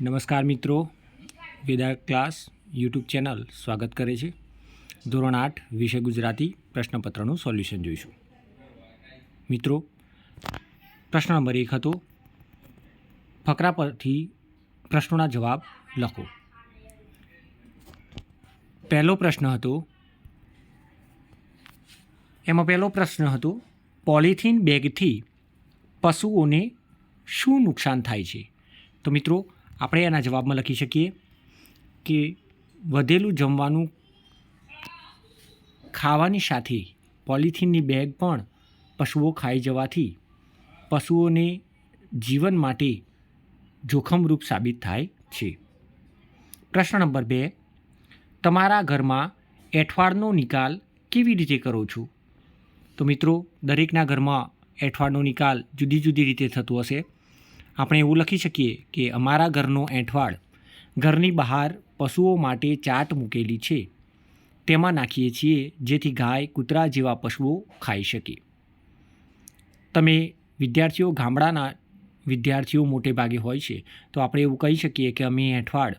નમસ્કાર મિત્રો, Veda class YouTube channel સ્વાગત કરે છે. ધોરણ 8 વિષય ગુજરાતી પ્રશ્નપત્રનું સોલ્યુશન જોઈશું. મિત્રો, પ્રશ્ન નંબર 1 હતો, ફકરા પરથી પ્રશ્નોના જવાબ લખો. પહેલો પ્રશ્ન હતો પોલિથીન બેગથી પશુઓને શું નુકસાન થાય છે? તો મિત્રો, આપણે એના જવાબમાં લખી શકીએ કે વધેલું જમવાનું ખાવાની સાથે પોલિથીનની બેગ પણ પશુઓ ખાઈ જવાથી પશુઓને જીવન માટે જોખમરૂપ સાબિત થાય છે. પ્રશ્ન નંબર 2, તમારા ઘરમાં એંઠવાડનો નિકાલ કેવી રીતે કરો છો? તો મિત્રો, દરેકના ઘરમાં એંઠવાડનો નિકાલ જુદી જુદી રીતે થતો હશે. આપણે એવું લખી શકીએ કે અમારા ઘરનો એંઠવાડ ઘરની બહાર પશુઓ માટે ચાટ મૂકેલી છે તેમાં નાખીએ છીએ જેથી ગાય, કૂતરા જેવા પશુઓ ખાઈ શકે. તમે વિદ્યાર્થીઓ, ગામડાના વિદ્યાર્થીઓ મોટે ભાગે હોય છે, તો આપણે એવું કહી શકીએ કે અમે એંઠવાડ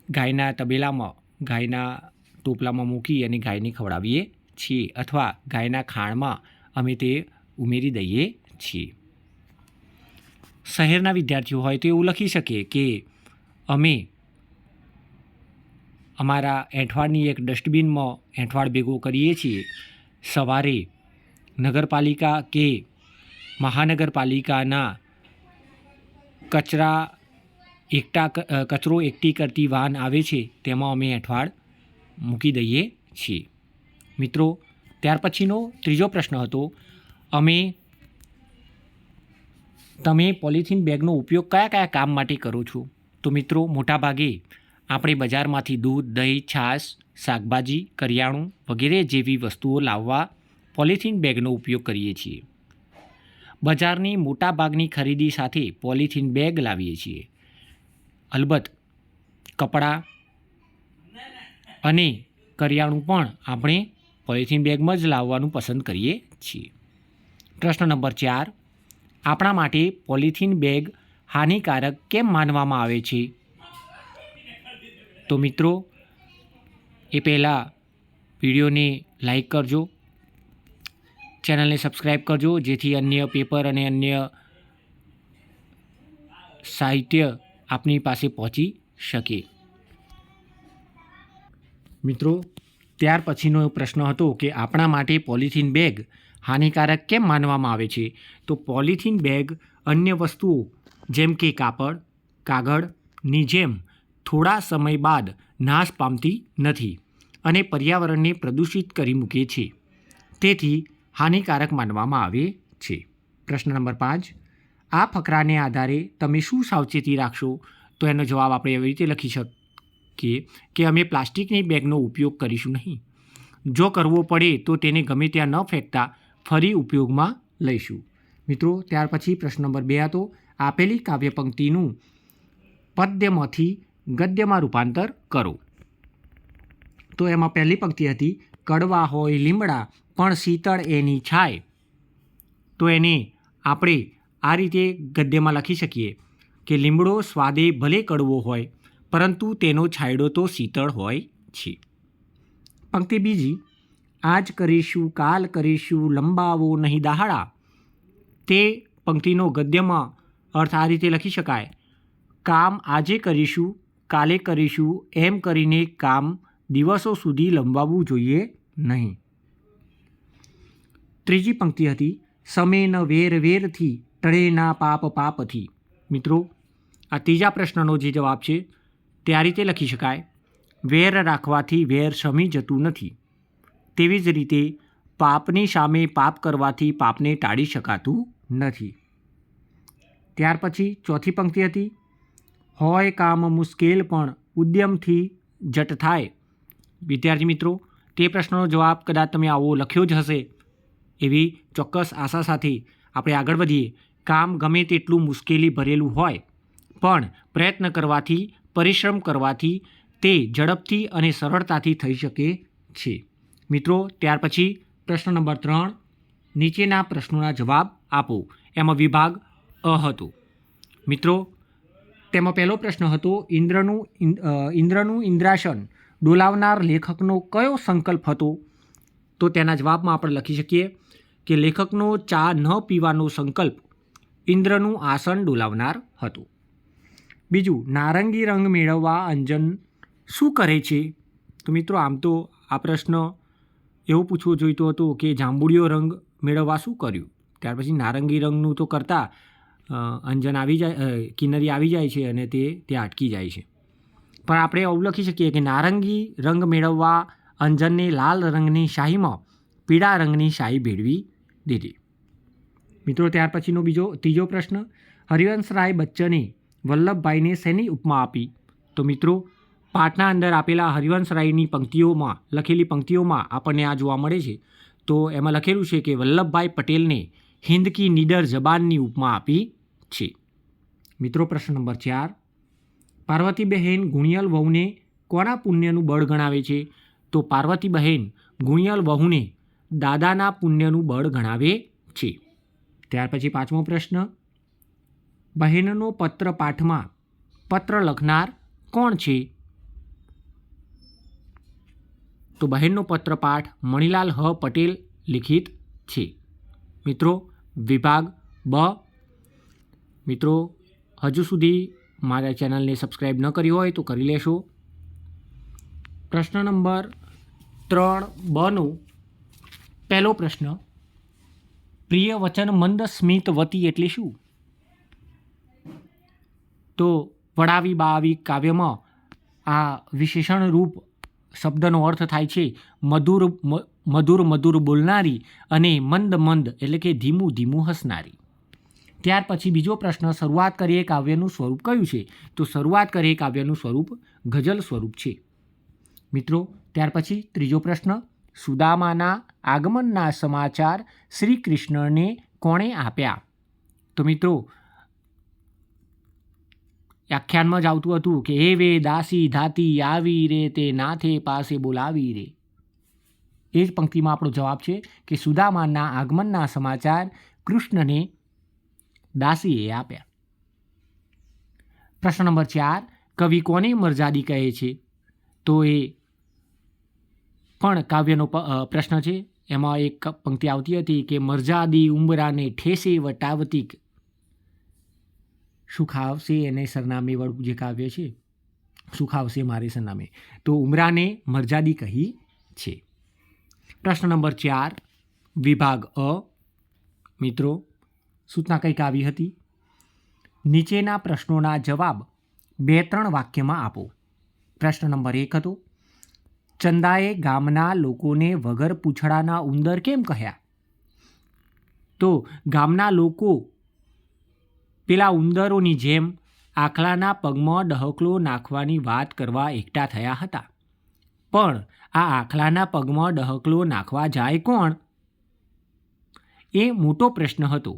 ગાયના તબેલામાં, ગાયના ટોપલામાં મૂકી અને ગાયને ખવડાવીએ છીએ અથવા ગાયના ખાણમાં અમે તે ઉમેરી દઈએ છીએ. શહેરના વિદ્યાર્થીઓ હોય તો એવું લખી શકે કે અમે અમારા એંઠવાડની એક ડસ્ટબિનમાં એંઠવાડ ભેગો કરીએ છીએ. સવારે નગરપાલિકા કે મહાનગરપાલિકાના કચરો એકઠી કરતી વાન આવે છે તેમાં અમે એંઠવાડ મૂકી દઈએ છીએ. મિત્રો, ત્યાર પછીનો ત્રીજો પ્રશ્ન હતો, તમે પોલિથીન બેગનો ઉપયોગ કયા કયા કામ માટે કરો છો? તો મિત્રો, મોટાભાગે આપણે બજારમાંથી દૂધ, દહીં, છાશ, શાકભાજી, કરિયાણું વગેરે જેવી વસ્તુઓ લાવવા પોલિથીન બેગનો ઉપયોગ કરીએ છીએ. બજારની મોટાભાગની ખરીદી સાથે પોલિથીન બેગ લાવીએ છીએ. અલબત્ત કપડાં અને કરિયાણું પણ આપણે પોલિથીન બેગમાં જ લાવવાનું પસંદ કરીએ છીએ. પ્રશ્ન નંબર 4, આપણા માટે પોલિથીન બેગ હાનિકારક કેમ માનવામાં આવે છે? તો મિત્રો, એ પહેલાં વિડીયોને લાઈક કરજો, ચેનલને સબસ્ક્રાઈબ કરજો જેથી અન્ય પેપર અને અન્ય સાહિત્ય આપની પાસે પહોંચી શકે. મિત્રો, ત્યાર પછીનો પ્રશ્ન હતો કે આપણા માટે પોલિથીન બેગ હાનિકારક કેમ માનવામાં આવે છે? તો પોલિથીન બેગ અન્ય વસ્તુઓ જેમ કે કાપડ, કાગળની જેમ થોડા સમય બાદ નાશ પામતી નથી અને પર્યાવરણને પ્રદૂષિત કરી મૂકે છે. તેથી હાનિકારક માનવામાં આવે છે. પ્રશ્ન નંબર 5, આ ફકરાને આધારે તમે શું સાવચેતી રાખશો? તો એનો જવાબ આપણે એવી રીતે લખી શકીએ કે અમે પ્લાસ્ટિકની બેગનો ઉપયોગ કરીશું નહીં. જો કરવો પડે તો તેને ગમે ત્યાં ન ફેંકતા ફરી ઉપયોગમાં લઈશું. મિત્રો, ત્યાર પછી પ્રશ્ન નંબર 2 હતો, આપેલી કાવ્ય પંક્તિનું પદ્યમાંથી ગદ્યમાં રૂપાંતર કરો. તો એમાં પહેલી પંક્તિ હતી, કડવા હોય લીમડા પણ શીતળ એની છાય. તો એને આપણે આ રીતે ગદ્યમાં લખી શકીએ કે લીમડો સ્વાદે ભલે કડવો હોય પરંતુ તેનો છાંયડો તો શીતળ હોય છે. પંક્તિ બીજી, આજ કરીશું કાલ કરીશું લંબાવો નહીં દહાડા. તે પંક્તિનો ગદ્યમાં અર્થ આ રીતે લખી શકાય, કામ આજે કરીશું, કાલે કરીશું એમ કરીને કામ દિવસો સુધી લંબાવવું જોઈએ નહીં. ત્રીજી પંક્તિ હતી, સમે ન વેર વેરથી ટળે ના પાપ પાપથી. મિત્રો, આ ત્રીજા પ્રશ્નનો જે જવાબ છે તે આ રીતે લખી શકાય, વેર રાખવાથી વેર શમી જતું નથી, તેવી જ રીતે પાપની સામે પાપ કરવાથી પાપને ટાળી શકાતું નથી. ત્યાર પછી ચોથી પંક્તિ હતી, હોય કામ મુશ્કેલ પણ ઉદ્યમથી જટ થાય. વિદ્યાર્થી મિત્રો, તે પ્રશ્નનો જવાબ કદાચ તમે આવો લખ્યો જ હશે એવી ચોક્કસ આશા સાથે આપણે આગળ વધીએ. કામ ગમે તેટલું મુશ્કેલી ભરેલું હોય પણ પ્રયત્ન કરવાથી, પરિશ્રમ કરવાથી તે ઝડપથી અને સરળતાથી થઈ શકે છે. મિત્રો, ત્યાર પછી પ્રશ્ન નંબર 3, નીચેના પ્રશ્નોના જવાબ આપો. એમાં વિભાગ અ હતો. મિત્રો, તેમાં પહેલો પ્રશ્ન હતો ઇન્દ્રનું ઇન્દ્રાસન ડોલાવનાર લેખકનો કયો સંકલ્પ હતો? તો તેના જવાબમાં આપણે લખી શકીએ કે લેખકનો ચા ન પીવાનો સંકલ્પ ઇન્દ્રનું આસન ડોલાવનાર હતું. બીજું, નારંગી રંગ મેળવવા અંજન શું કરે છે? તો મિત્રો આમ તો આ પ્રશ્ન એવો પૂછવો જોઈતો હતો કે જાંબુડિયો રંગ મેળવવા શું કર્યું? ત્યાર પછી નારંગી રંગનું તો કરતાં અંજન આવી જાય, કિન્નરી આવી જાય છે અને તે ત્યાં અટકી જાય છે. પણ આપણે એવું લખી શકીએ કે નારંગી રંગ મેળવવા અંજનને લાલ રંગની શાહીમાં પીળા રંગની શાહી ભેળવી દીધી. મિત્રો ત્યાર પછીનો ત્રીજો પ્રશ્ન, હરિવંશરાય બચ્ચને વલ્લભભાઈને શેની ઉપમા આપી? તો મિત્રો પાઠના અંદર આપેલા હરિવંશરાયની પંક્તિઓમાં લખેલી પંક્તિઓમાં આપણને આ જોવા મળે છે. તો એમાં લખેલું છે કે વલ્લભભાઈ પટેલને હિન્દ કી નીડર જબાનની ઉપમા આપી છે. મિત્રો પ્રશ્ન નંબર 4, પાર્વતીબહેન ગુણિયલ વહુને કોના પુણ્યનું બળ ગણાવે છે? તો પાર્વતીબહેન ગુણિયલ વહુને દાદાના પુણ્યનું બળ ગણાવે છે. ત્યાર પછી 5મો પ્રશ્ન, બહેનનો પત્ર પાઠમાં પત્ર લખનાર કોણ છે? તો બહેનનો પત્ર પાઠ મણિલાલ હ પટેલ લિખિત છે. મિત્રો વિભાગ બ. મિત્રો હજુ સુધી મારા ચેનલને સબસ્ક્રાઈબ ન કરી હોય તો કરી લેશો. પ્રશ્ન નંબર 3 પહેલો પ્રશ્ન, પ્રિય વચન મંદ સ્મિત વતી એટલે શું? તો વડાવી બાવી કાવ્યમાં આ વિશેષણ રૂપ શબ્દનો અર્થ થાય છે મધુર બોલનારી અને મંદ એટલે કે ધીમું હસનારી. ત્યાર પછી બીજો પ્રશ્ન, શરૂઆત કરીએ કાવ્યનું સ્વરૂપ કયું છે? તો શરૂઆત કરીએ કાવ્યનું સ્વરૂપ ગઝલ સ્વરૂપ છે. મિત્રો ત્યાર પછી ત્રીજો પ્રશ્ન, સુદામાના આગમનના સમાચાર શ્રી કૃષ્ણને કોણે આપ્યા? તો મિત્રો આખ્યાનમાં જ આવતું હતું કે હે વે દાસી ધાતી આવી રે તે નાથે પાસે બોલાવી રે. એ જ પંક્તિમાં આપણો જવાબ છે કે સુદામાના આગમનના સમાચાર કૃષ્ણને દાસીએ આપ્યા. પ્રશ્ન નંબર 4, કવિ કોને મર્યાદી કહે છે? તો એ પણ કાવ્યનો પ્રશ્ન છે. એમાં એક પંક્તિ આવતી હતી કે મર્યાદી ઉંબરાને ઠેસે વટાવતી સુખાવશે એને સરનામે વાળું જે કાવ્ય છે, સુખાવશે મારે સરનામે, તો ઉમરાને મર્યાદી કહી છે. પ્રશ્ન નંબર 4 વિભાગ અ. મિત્રો સૂચના કંઈક આવી હતી, નીચેના પ્રશ્નોના જવાબ 2-3 વાક્યમાં આપો. પ્રશ્ન નંબર 1 હતો, ચંદાએ ગામના લોકોને વગર પૂંછડાના ઉંદર કેમ કહ્યા? તો ગામના લોકો પેલા ઉંદરોની જેમ આખલાના પગમાં ડહકલો નાખવાની વાત કરવા એકઠા થયા હતા. પણ આ આખલાના પગમાં ડહકલો નાખવા જાય કોણ? એ મોટો પ્રશ્ન હતો.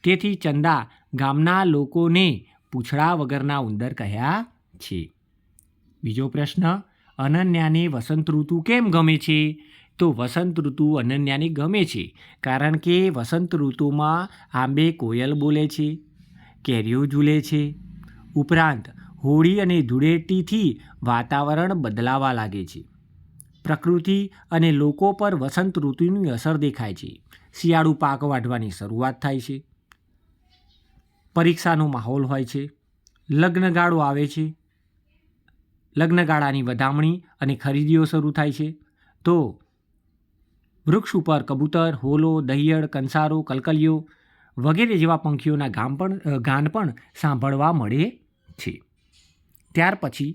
તેથી ચંદા ગામના લોકોને પૂંછડા વગરના ઉંદર કહ્યા છે. બીજો પ્રશ્ન, અનન્યાને વસંત ઋતુ કેમ ગમે છે? તો વસંત ઋતુ અનન્યાને ગમે છે કારણ કે વસંત ઋતુમાં આંબે કોયલ બોલે છે, કેરીઓ ઝૂલે છે, ઉપરાંત હોળી અને ધૂળેટીથી વાતાવરણ બદલાવા લાગે છે. પ્રકૃતિ અને લોકો પર વસંત ઋતુની અસર દેખાય છે. શિયાળુ પાક વાઢવાની શરૂઆત થાય છે, પરીક્ષાનો માહોલ હોય છે, લગ્નગાળો આવે છે, લગ્નગાળાની વધામણી અને ખરીદીઓ શરૂ થાય છે. તો વૃક્ષ ઉપર કબૂતર, હોલો, દહિયળ, કંસારો, કલકલિયો વગેરે જેવા પંખીઓના ગાન પણ સાંભળવા મળે છે. ત્યાર પછી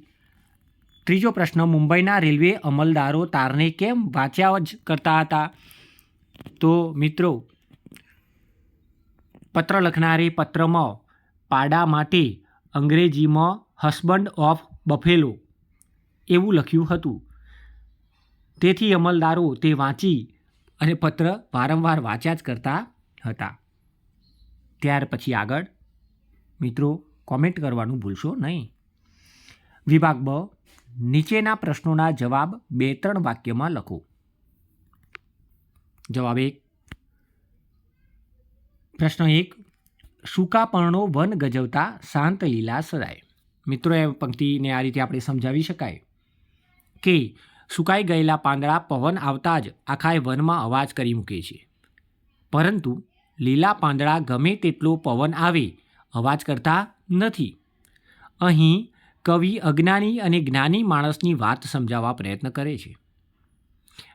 ત્રીજો પ્રશ્ન, મુંબઈના રેલવે અમલદારો તારને કેમ વાંચ્યા જ કરતા હતા? તો મિત્રો પત્ર લખનારે પત્રમાં પાડા માટે અંગ્રેજીમાં હસબન્ડ ઓફ બફેલો એવું લખ્યું હતું. તેથી અમલદારો તે વાંચી અને પત્ર વારંવાર વાંચ્યા જ કરતા હતા. ત્યાર પછી આગળ મિત્રો કોમેન્ટ કરવાનું ભૂલશો નહીં. વિભાગ બ, નીચેના પ્રશ્નોના જવાબ 2-3 વાક્યમાં લખો. જવાબ 1, પ્રશ્ન 1, સૂકા પર્ણો વન ગજવતા શાંત લીલા સરાય. મિત્રો એ પંક્તિને આ રીતે આપણે સમજાવી શકાય કે સુકાઈ ગયેલા પાંદડા પવન આવતા જ આખા વનમાં અવાજ કરી મૂકે છે, પરંતુ લીલા પાંદડા ગમે તેટલો પવન આવે અવાજ કરતા નથી. અહીં કવિ અજ્ઞાની અને જ્ઞાની માણસની વાત સમજાવવા પ્રયત્ન કરે છે.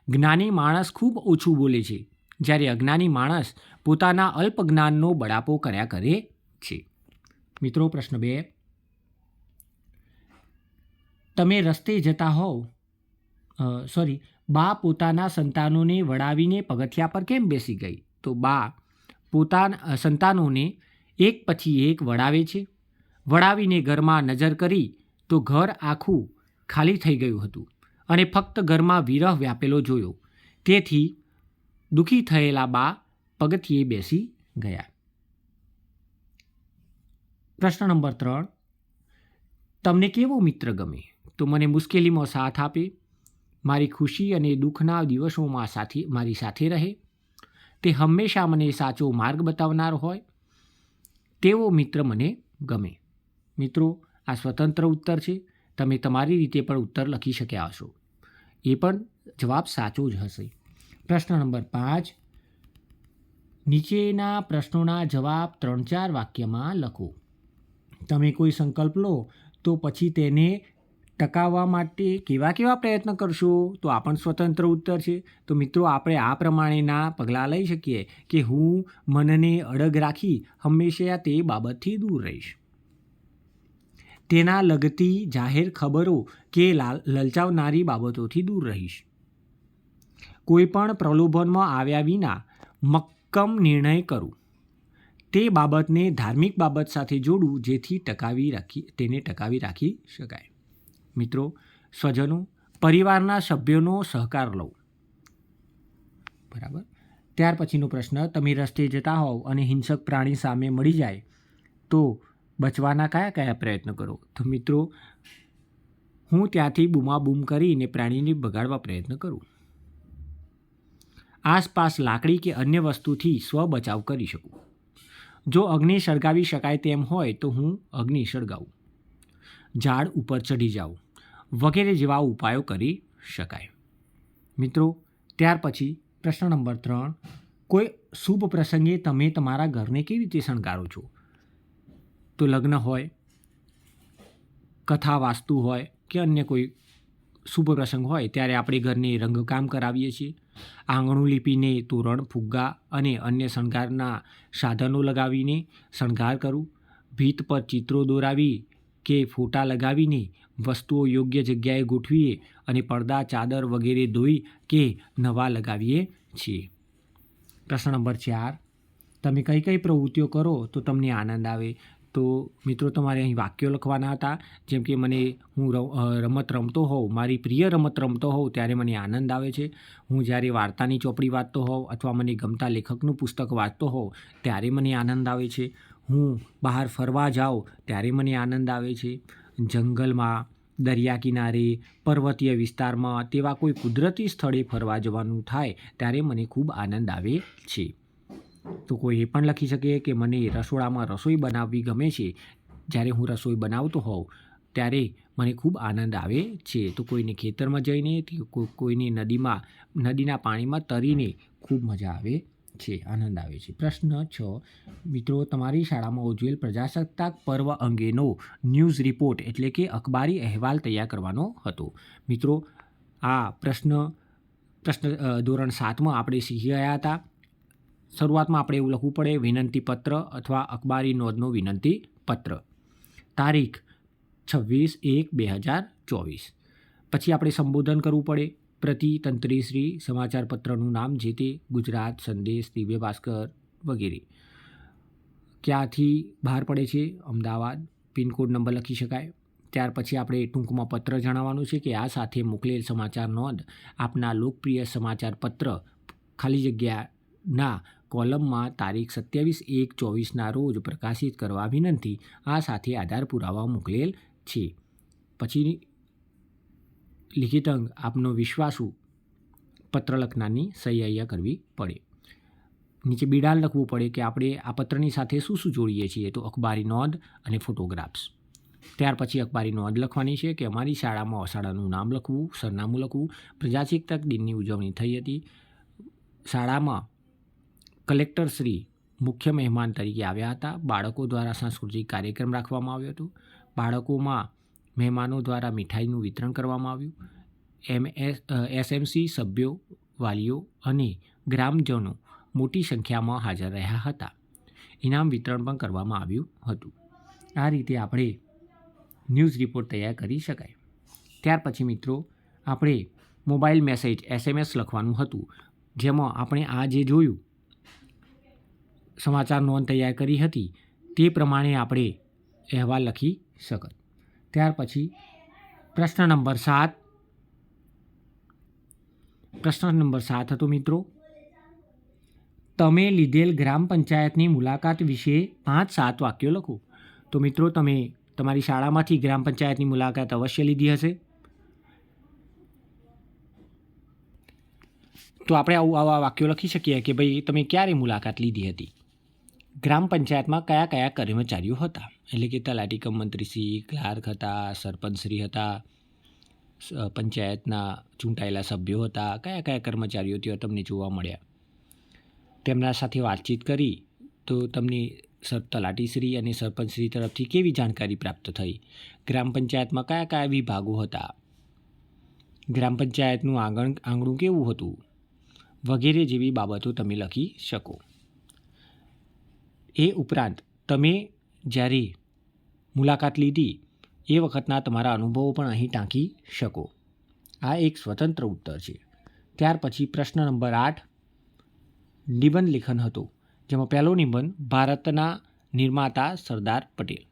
જ્ઞાની માણસ ખૂબ ઓછું બોલે છે, જ્યારે અજ્ઞાની માણસ પોતાના અલ્પ જ્ઞાનનો બળાપો કર્યા કરે છે. મિત્રો પ્રશ્ન 2, તમે રસ્તે જતા હોવ બા પોતાના સંતાનોને વડાવીને પગથિયા પર કેમ બેસી ગઈ? તો બા પોતાના સંતાનોને એક પછી એક વડાવે છે. વડાવીને ઘરમાં નજર કરી તો ઘર આખું ખાલી થઈ ગયું હતું અને ફક્ત ઘરમાં વિરહ વ્યાપેલો જોયો. તેથી દુઃખી થયેલા બા પગથિયે બેસી ગયા. પ્રશ્ન નંબર 3, તમને કેવો મિત્ર ગમે? તો મને મુશ્કેલીમાં સાથ આપે, મારી ખુશી અને દુઃખના દિવસોમાં મારી સાથે રહે, તે હંમેશા મને સાચો માર્ગ બતાવનાર હોય, તેવો મિત્ર મને ગમે. મિત્રો આ સ્વતંત્ર ઉત્તર છે. તમે તમારી રીતે પણ ઉત્તર લખી શક્યા હશો. એ પણ જવાબ સાચો જ હશે. પ્રશ્ન નંબર 5, નીચેના પ્રશ્નોના જવાબ 3-4 વાક્યમાં લખો. તમે કોઈ સંકલ્પ લો તો પછી તેને ટકાવવા માટે કેવા પ્રયત્ન કરશો? તો આ પણ સ્વતંત્ર ઉત્તર છે. તો મિત્રો આપણે આ પ્રમાણેના પગલાં લઈ શકીએ કે હું મનને અડગ રાખી હંમેશા તે બાબતથી દૂર રહીશ. તેના લગતી જાહેર ખબરો કે લલચાવનારી બાબતોથી દૂર રહીશ. કોઈ પણ પ્રલોભનમાં આવ્યા વિના મક્કમ નિર્ણય કરું. તે બાબતને ધાર્મિક બાબત સાથે જોડું જેથી તેને ટકાવી રાખી શકાય. મિત્રો સ્વજનો, પરિવારના સભ્યોનો સહકાર લો. બરાબર. ત્યાર પછીનો પ્રશ્ન, તમે રસ્તે જતા હોવ અને હિંસક પ્રાણી સામે મળી જાય તો બચવાના કયા પ્રયત્ન કરો? તો મિત્રો હું ત્યાંથી બૂમાબૂમ કરીને પ્રાણીને ભગાડવા પ્રયત્ન કરું. આસપાસ લાકડી કે અન્ય વસ્તુથી સ્વ બચાવ કરી શકું. જો અગ્નિ સળગાવી શકાય તેમ હોય તો હું અગ્નિ સળગાવું. ઝાડ ઉપર ચઢી જાઉં વગેરે જેવા ઉપાયો કરી શકાય. મિત્રો ત્યાર પછી પ્રશ્ન નંબર 3, કોઈ શુભ પ્રસંગે તમે તમારા ઘરને કેવી રીતે શણગારો છો? તો લગ્ન હોય, કથા વાસ્તુ હોય કે અન્ય કોઈ શુભ પ્રસંગ હોય ત્યારે આપણે ઘરને રંગકામ કરાવીએ છીએ. આંગણું લીપીને તોરણ, ફુગ્ગા અને અન્ય શણગારના સાધનો લગાવીને શણગાર કરું. ભીત પર ચિત્રો દોરાવી કે ફોટા લગાવીને વસ્તુઓ યોગ્ય જગ્યાએ ગોઠવીએ અને પડદા, ચાદર વગેરે ધોઈ કે નવા લગાવીએ છીએ. પ્રશ્ન નંબર 4, તમે કઈ પ્રવૃત્તિઓ કરો તો તમને આનંદ આવે? તો મિત્રો તમારે અહીં વાક્યો લખવાના હતા. જેમ કે હું રમત રમતો હોઉં, મારી પ્રિય રમત રમતો હોઉં ત્યારે મને આનંદ આવે છે. હું જ્યારે વાર્તાની ચોપડી વાંચતો હોઉં અથવા મને ગમતા લેખકનું પુસ્તક વાંચતો હોઉં ત્યારે મને આનંદ આવે છે. હું બહાર ફરવા જાઉં ત્યારે મને આનંદ આવે છે. જંગલમાં, દરિયા કિનારે, પર્વતીય વિસ્તારમાં તેવા કોઈ કુદરતી સ્થળે ફરવા જવાનું થાય ત્યારે મને ખૂબ આનંદ આવે છે. તો કોઈ એ પણ લખી શકે કે મને રસોડામાં રસોઈ બનાવવી ગમે છે. જ્યારે હું રસોઈ બનાવતો હોઉં ત્યારે મને ખૂબ આનંદ આવે છે. તો કોઈને ખેતરમાં જઈને, કોઈને નદીના પાણીમાં તરીને ખૂબ મજા આવે છે, આનંદ આવે છે. પ્રશ્ન 6, મિત્રો તમારી શાળામાં ઉજવેલ પ્રજાસત્તાક પર્વ અંગેનો ન્યૂઝ રિપોર્ટ એટલે કે અખબારી અહેવાલ તૈયાર કરવાનો હતો. મિત્રો આ પ્રશ્ન ધોરણ 7માં આપણે શીખી ગયા હતા. શરૂઆતમાં આપણે એવું લખવું પડે, વિનંતી પત્ર અથવા અખબારી નોંધનો વિનંતી પત્ર, તારીખ 26/1/2024. પછી આપણે સંબોધન કરવું પડે. પ્રતિ તંત્રીશ્રી, સમાચાર પત્રનું નામ જે તે, ગુજરાત, સંદેશ, દિવ્ય ભાસ્કર વગેરે. ક્યાંથી બહાર પડે છે? અમદાવાદ. પિનકોડ નંબર લખી શકાય. ત્યાર પછી આપણે ટૂંકમાં પત્ર જણાવવાનું છે કે આ સાથે મોકલેલ સમાચાર નોંધ આપના લોકપ્રિય સમાચાર પત્ર ખાલી જગ્યાના કોલમમાં તારીખ 27/1/24ના રોજ પ્રકાશિત કરવા વિનંતી. આ સાથે આધાર પુરાવા મોકલેલ છે. પછી લિખિત અંગ આપનો વિશ્વાસુ પત્ર લખનારની સહી અહીંયા કરવી પડે. નીચે બિડાલ લખવું પડે કે આપણે આ પત્રની સાથે શું જોડીએ છીએ? તો અખબારી નોંધ અને ફોટોગ્રાફ્સ. ત્યાર પછી અખબારી નોંધ લખવાની છે કે અમારી શાળામાં શાળાનું નામ લખવું, સરનામું લખવું. પ્રજાસત્તાક દિનની ઉજવણી થઈ હતી. શાળામાં કલેક્ટર શ્રી મુખ્ય મહેમાન તરીકે આવ્યા હતા. બાળકો દ્વારા સાંસ્કૃતિક કાર્યક્રમ રાખવામાં આવ્યો હતો. બાળકોમાં મહેમાનો દ્વારા મીઠાઈનું વિતરણ કરવામાં આવ્યું. એસએમસી સભ્યો, વાલીઓ અને ગ્રામજનો મોટી સંખ્યામાં હાજર રહ્યા હતા. ઇનામ વિતરણ પણ કરવામાં આવ્યું હતું. આ રીતે આપણે ન્યૂઝ રિપોર્ટ તૈયાર કરી શકાય. ત્યાર પછી મિત્રો આપણે મોબાઈલ મેસેજ SMS લખવાનું હતું, જેમાં આપણે આ જે જોયું સમાચાર નોંધ તૈયાર કરી હતી તે પ્રમાણે આપણે અહેવાલ લખી શકત. ત્યાર પછી પ્રશ્ન નંબર 7 હતો મિત્રો, તમે લીધેલ ગ્રામ પંચાયતની મુલાકાત વિશે 5-7 વાક્યો લખો. તો મિત્રો તમે તમારી શાળામાંથી ગ્રામ પંચાયતની મુલાકાત અવશ્ય લીધી હશે. તો આપણે આવા વાક્યો લખી શકીએ કે ભાઈ તમે ક્યારે મુલાકાત લીધી હતી. ગ્રામ પંચાયતમાં કયા કયા કર્મચારીઓ હતા, એટલે કે તલાટી કમ મંત્રીશ્રી, ક્લાર્ક હતા, સરપંચશ્રી હતા, પંચાયતના ચૂંટાયેલા સભ્યો હતા, કયા કયા કર્મચારીઓ ત્યાં તમને જોવા મળ્યા. તેમના સાથે વાતચીત કરી તો તમને તલાટીશ્રી અને સરપંચશ્રી તરફથી કેવી જાણકારી પ્રાપ્ત થઈ. ગ્રામ પંચાયતમાં કયા કયા વિભાગો હતા, ગ્રામ પંચાયતનું આંગણું કેવું હતું, વગેરે જેવી બાબતો તમે લખી શકો. એ ઉપરાંત તમે જ્યારે મુલાકાત લીધી એ વખતના તમારા અનુભવો પણ અહીં ટાંકી શકો. આ એક સ્વતંત્ર ઉત્તર છે. ત્યાર પછી પ્રશ્ન નંબર 8 નિબંધ લેખન હતો, જેમાં પહેલો નિબંધ ભારતના નિર્માતા સરદાર પટેલ.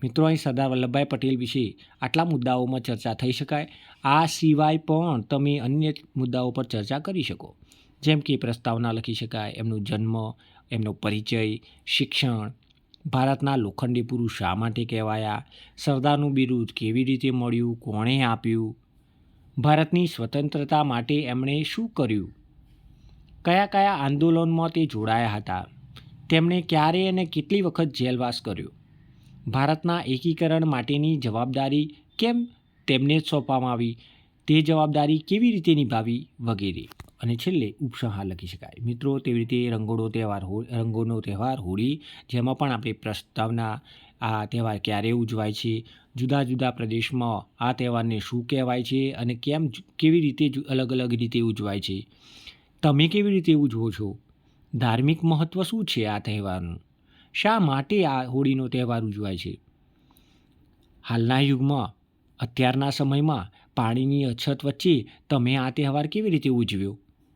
મિત્રો અહીં સરદાર વલ્લભભાઈ પટેલ વિશે આટલા મુદ્દાઓમાં ચર્ચા થઈ શકાય. આ સિવાય પણ તમે અન્ય મુદ્દાઓ પર ચર્ચા કરી શકો, જેમ કે પ્રસ્તાવના લખી શકાય, એમનો જન્મ, એમનો પરિચય, શિક્ષણ, ભારતના લોખંડી પુરુષ શા માટે કહેવાયા, સરદારનું બિરુદ કેવી રીતે મળ્યું, કોણે આપ્યું, ભારતની સ્વતંત્રતા માટે એમણે શું કર્યું, કયા કયા આંદોલનમાં તે જોડાયા હતા, તેમણે ક્યારે અને કેટલી વખત જેલવાસ કર્યો, ભારતના એકીકરણ માટેની જવાબદારી કેમ તેમને જ સોંપવામાં આવી, તે જવાબદારી કેવી રીતે નિભાવી, વગેરે. અને છેલ્લે ઉપસંહાર લખી શકાય. મિત્રો તેવી રીતે રંગોનો તહેવાર હોળી, જેમાં પણ આપણે પ્રસ્તાવના, આ તહેવાર ક્યારે ઉજવાય છે, જુદા જુદા પ્રદેશમાં આ તહેવારને શું કહેવાય છે અને કેવી રીતે અલગ અલગ રીતે ઉજવાય છે, તમે કેવી રીતે ઉજવો છો, ધાર્મિક મહત્ત્વ શું છે આ તહેવારનું, શા માટે આ હોળીનો તહેવાર ઉજવાય છે, હાલના યુગમાં અત્યારના સમયમાં પાણીની અછત વચ્ચે તમે આ તહેવાર કેવી રીતે ઉજવ્યો,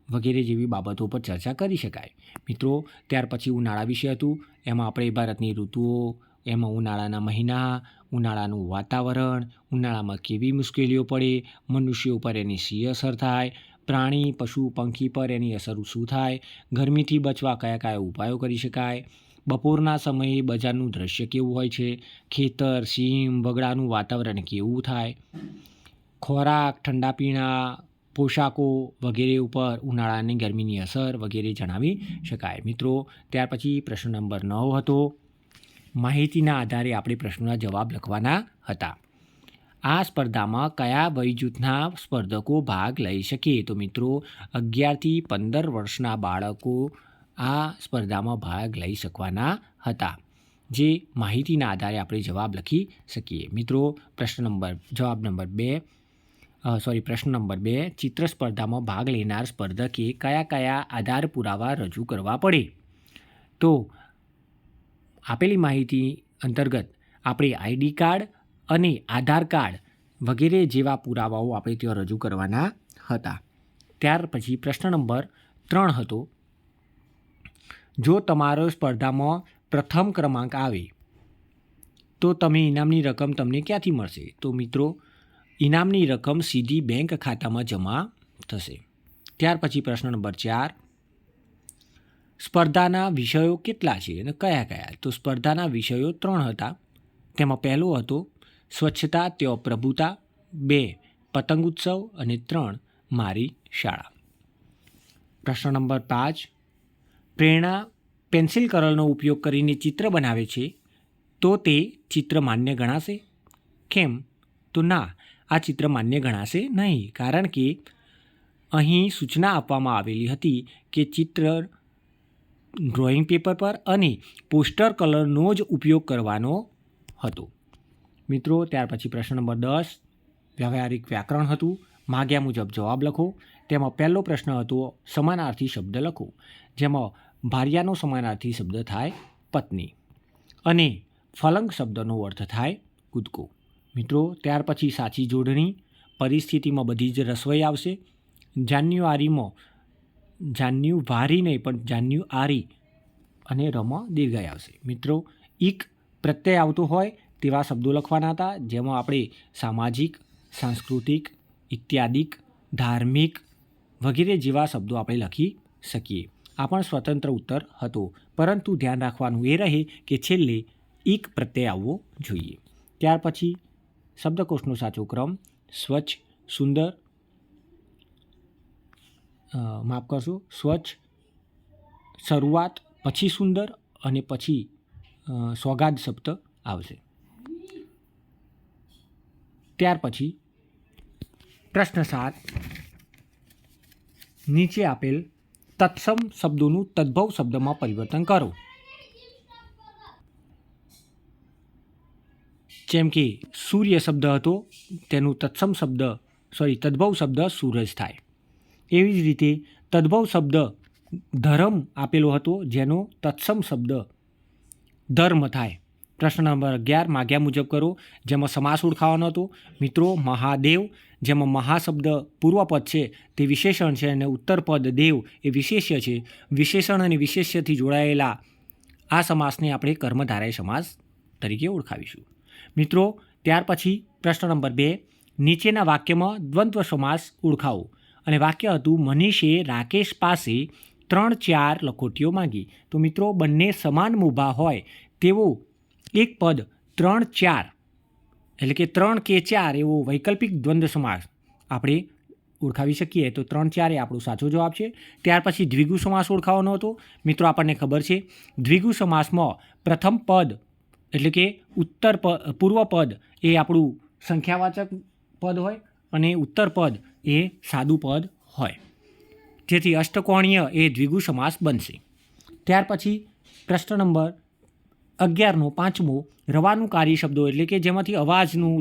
વગેરે જેવી બાબતો પર ચર્ચા કરી શકાય. મિત્રો ત્યાર પછી ઉનાળા વિશે હતું, એમાં આપણે ભારતની ઋતુઓ, એમાં ઉનાળાના મહિના, ઉનાળાનું વાતાવરણ, ઉનાળામાં કેવી મુશ્કેલીઓ પડે, મનુષ્યો પર એની શી અસર થાય, પ્રાણી, પશુ, પંખી પર એની અસર શું થાય, ગરમીથી બચવા કયા કયા ઉપાયો કરી શકાય, બપોરના સમયે બજારનું દૃશ્ય કેવું હોય છે, ખેતર, સીમ, બગડાનું વાતાવરણ કેવું થાય, ખોરાક, ઠંડા પીણા, પોશાકો વગેરે ઉપર ઉનાળાની ગરમીની અસર વગેરે જણાવી શકાય. મિત્રો ત્યાર પછી પ્રશ્ન નંબર 9 હતો, માહિતીના આધારે આપણે પ્રશ્નોના જવાબ લખવાના હતા. આ સ્પર્ધામાં કયા વયજૂથના સ્પર્ધકો ભાગ લઈ શકે? તો મિત્રો 11થી 15 વર્ષના બાળકો આ સ્પર્ધામાં ભાગ લઈ શકવાના હતા, જે માહિતીના આધારે આપણે જવાબ લખી શકીએ. મિત્રો પ્રશ્ન નંબર 2, ચિત્ર સ્પર્ધામાં ભાગ લેનાર સ્પર્ધકે કયા કયા આધાર પુરાવા રજૂ કરવા પડે? તો આપેલી માહિતી અંતર્ગત આપણે ID કાર્ડ અને આધાર કાર્ડ વગેરે જેવા પુરાવાઓ આપણે ત્યાં રજૂ કરવાના હતા. ત્યાર પછી પ્રશ્ન નંબર 3 હતો, જો તમારો સ્પર્ધામાં પ્રથમ ક્રમાંક આવે તો ઇનામની રકમ તમને ક્યાંથી મળશે? તો મિત્રો ઇનામની રકમ સીધી બેંક ખાતામાં જમા થશે. ત્યાર પછી પ્રશ્ન નંબર 4, સ્પર્ધાના વિષયો કેટલા છે અને કયા કયા? તો સ્પર્ધાના વિષયો 3 હતા. તેમાં પહેલો હતો સ્વચ્છતા ત્યો પ્રભુતા, 2 પતંગ ઉત્સવ અને 3 મારી શાળા. પ્રશ્ન નંબર 5, પ્રેરણા પેન્સિલ કલરનો ઉપયોગ કરીને ચિત્ર બનાવે છે તો તે ચિત્ર માન્ય ગણાશે? કેમ? તો ના, આ ચિત્ર માન્ય ગણાશે નહીં, કારણ કે અહીં સૂચના આપવામાં આવેલી હતી કે ચિત્ર ડ્રોઈંગ પેપર પર અને પોસ્ટર કલરનો જ ઉપયોગ કરવાનો હતો. મિત્રો, ત્યાર પછી પ્રશ્ન નંબર 10 વ્યવહારિક વ્યાકરણ હતું. માગ્યા મુજબ જવાબ લખો. તેમાં પહેલો પ્રશ્ન હતો સમાનાર્થી શબ્દ લખો, જેમાં ભાર્યાનો સમાનાર્થી શબ્દ થાય પત્ની અને ફલંગ શબ્દનો અર્થ થાય કૂદકો. મિત્રો, ત્યાર પછી સાચી જોડણી, પરિસ્થિતિમાં બધી જ રસોઈ આવશે. જાન્યુઆરી નહીં પણ જાન્યુઆરી અને રમાં દીર્ઘાય આવશે. મિત્રો, ઈક પ્રત્યય આવતો હોય તેવા શબ્દો લખવાના હતા, જેમાં આપણે સામાજિક, સાંસ્કૃતિક, ઇત્યાદિક, ધાર્મિક વગેરે જેવા શબ્દો આપણે લખી શકીએ. આ પણ સ્વતંત્ર ઉત્તર હતો, પરંતુ ધ્યાન રાખવાનું એ રહે કે છેલ્લે ઈક પ્રત્યય આવવો જોઈએ. ત્યાર પછી શબ્દકોશનો સાચો ક્રમ સ્વચ્છ, સુંદર, સ્વચ્છ, શરૂઆત, પછી સુંદર અને પછી સોગાદ શબ્દ આવશે. ત્યાર પછી પ્રશ્ન 7, નીચે આપેલ તત્સમ શબ્દોનું તદ્ભવ શબ્દમાં પરિવર્તન કરો. જેમ કે સૂર્ય શબ્દ હતો, તેનું તદ્ભવ શબ્દ સૂરજ થાય. એવી જ રીતે તદ્ભવ શબ્દ ધર્મ આપેલો હતો, જેનો તત્સમ શબ્દ ધર્મ થાય. પ્રશ્ન નંબર 11 માગ્યા મુજબ કરો, જેમાં સમાસ ઓળખાવાનો હતો. મિત્રો, મહાદેવ, જેમાં મહા શબ્દ પૂર્વપદ છે તે વિશેષણ છે અને ઉત્તરપદ દેવ એ વિશેષ્ય છે. વિશેષણ અને વિશેષ્યથી જોડાયેલા આ સમાસને આપણે કર્મધારય સમાસ તરીકે ઓળખાવીશું. મિત્રો, ત્યાર પછી પ્રશ્ન નંબર 2, નીચેના વાક્યમાં દ્વંદ્વ સમાસ ઓળખાવો. અને વાક્ય હતું મનીષે રાકેશ પાસે 3-4 લખોટીઓ માંગી. તો મિત્રો, બંને સમાન મુભા હોય તેવો એક પદ 3-4 એટલે કે 3 કે 4 એવો વૈકલ્પિક દ્વંદ્વ સમાસ આપણે ઓળખાવી શકીએ. તો 3-4 એ આપણો સાચો જવાબ છે. ત્યાર પછી દ્વિગુ સમાસ ઓળખાવાનો હતો. મિત્રો, આપણને ખબર છે દ્વિગુ સમાસમાં પ્રથમ પદ એટલે કે પૂર્વ પદ એ આપણું સંખ્યાવાચક પદ હોય અને ઉત્તર પદ એ સાદું પદ હોય, જેથી અષ્ટકોણીય એ દ્વિગુ સમાસ બનશે. ત્યાર પછી પ્રશ્ન નંબર 11નો 5મો રવાનુકારી શબ્દો એટલે કે જેમાંથી અવાજનું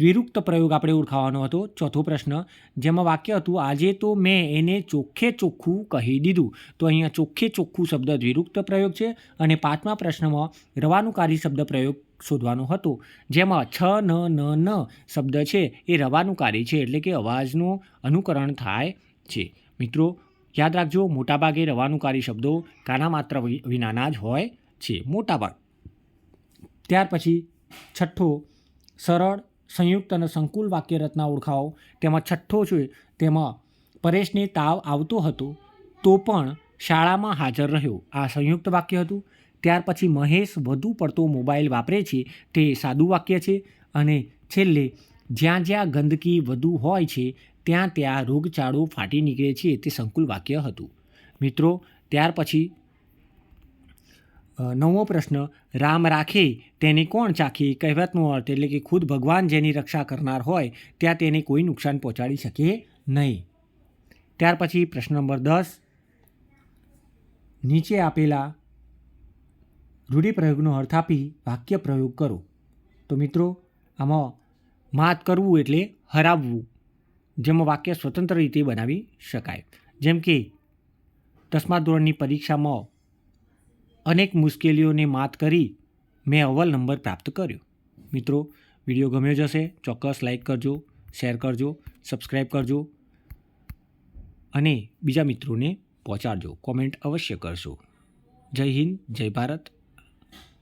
દ્વિરુક્ત પ્રયોગ આપણે ઓળખાવાનો હતો. ચોથો પ્રશ્ન, જેમાં વાક્ય હતું આજે તો મેં એને ચોખ્ખે ચોખ્ખું કહી દીધું. તો અહીંયા ચોખ્ખે ચોખ્ખું શબ્દ દ્વિરુક્ત પ્રયોગ છે. અને 5મા પ્રશ્નમાં રવાનુકારી શબ્દ પ્રયોગ શોધવાનો હતો, જેમાં છ ન શબ્દ છે એ રવાનુકારી છે, એટલે કે અવાજનું અનુકરણ થાય છે. મિત્રો, યાદ રાખજો, મોટાભાગે રવાનુકારી શબ્દો કાના માત્ર વિનાના જ હોય છે, મોટાભાગ. ત્યાર પછી છઠ્ઠો, સરળ, સંયુક્ત અને સંકુલ વાક્ય રચના ઓળખાવો. તેમાં છઠ્ઠો છે, તેમાં પરેશને તાવ આવતો હતો તો પણ શાળામાં હાજર રહ્યો. આ સંયુક્ત વાક્ય હતું. ત્યાર પછી મહેશ વધુ પડતો મોબાઈલ વાપરે છે, તે સાદું વાક્ય છે. અને છેલ્લે જ્યાં જ્યાં ગંદકી વધુ હોય છે ત્યાં ત્યાં રોગચાળો ફાટી નીકળે છે, તે સંકુલ વાક્ય હતું. મિત્રો, ત્યાર પછી 9મો પ્રશ્ન, રામ રાખે તેને કોણ ચાખે. કહેવતનો અર્થ એટલે કે ખુદ ભગવાન જેની રક્ષા કરનાર હોય ત્યાં તેને કોઈ નુકસાન પહોંચાડી શકે નહીં. ત્યાર પછી પ્રશ્ન નંબર 10, નીચે આપેલા રૂઢિપ્રયોગનો અર્થ આપી વાક્ય પ્રયોગ કરો. તો મિત્રો, આમાં માત કરવું એટલે હરાવવું, જેમાં વાક્ય સ્વતંત્ર રીતે બનાવી શકાય. જેમ કે 10મા ધોરણની પરીક્ષામાં અનેક મુશ્કેલીઓને માત કરી મેં અવ્વલ નંબર પ્રાપ્ત કર્યો. મિત્રો, વિડીયો ગમ્યો જ હશે, ચોક્કસ લાઈક કરજો, શેર કરજો, સબસ્ક્રાઈબ કરજો અને બીજા મિત્રોને પહોંચાડજો. કોમેન્ટ અવશ્ય કરશો. જય હિન્દ, જય ભારત.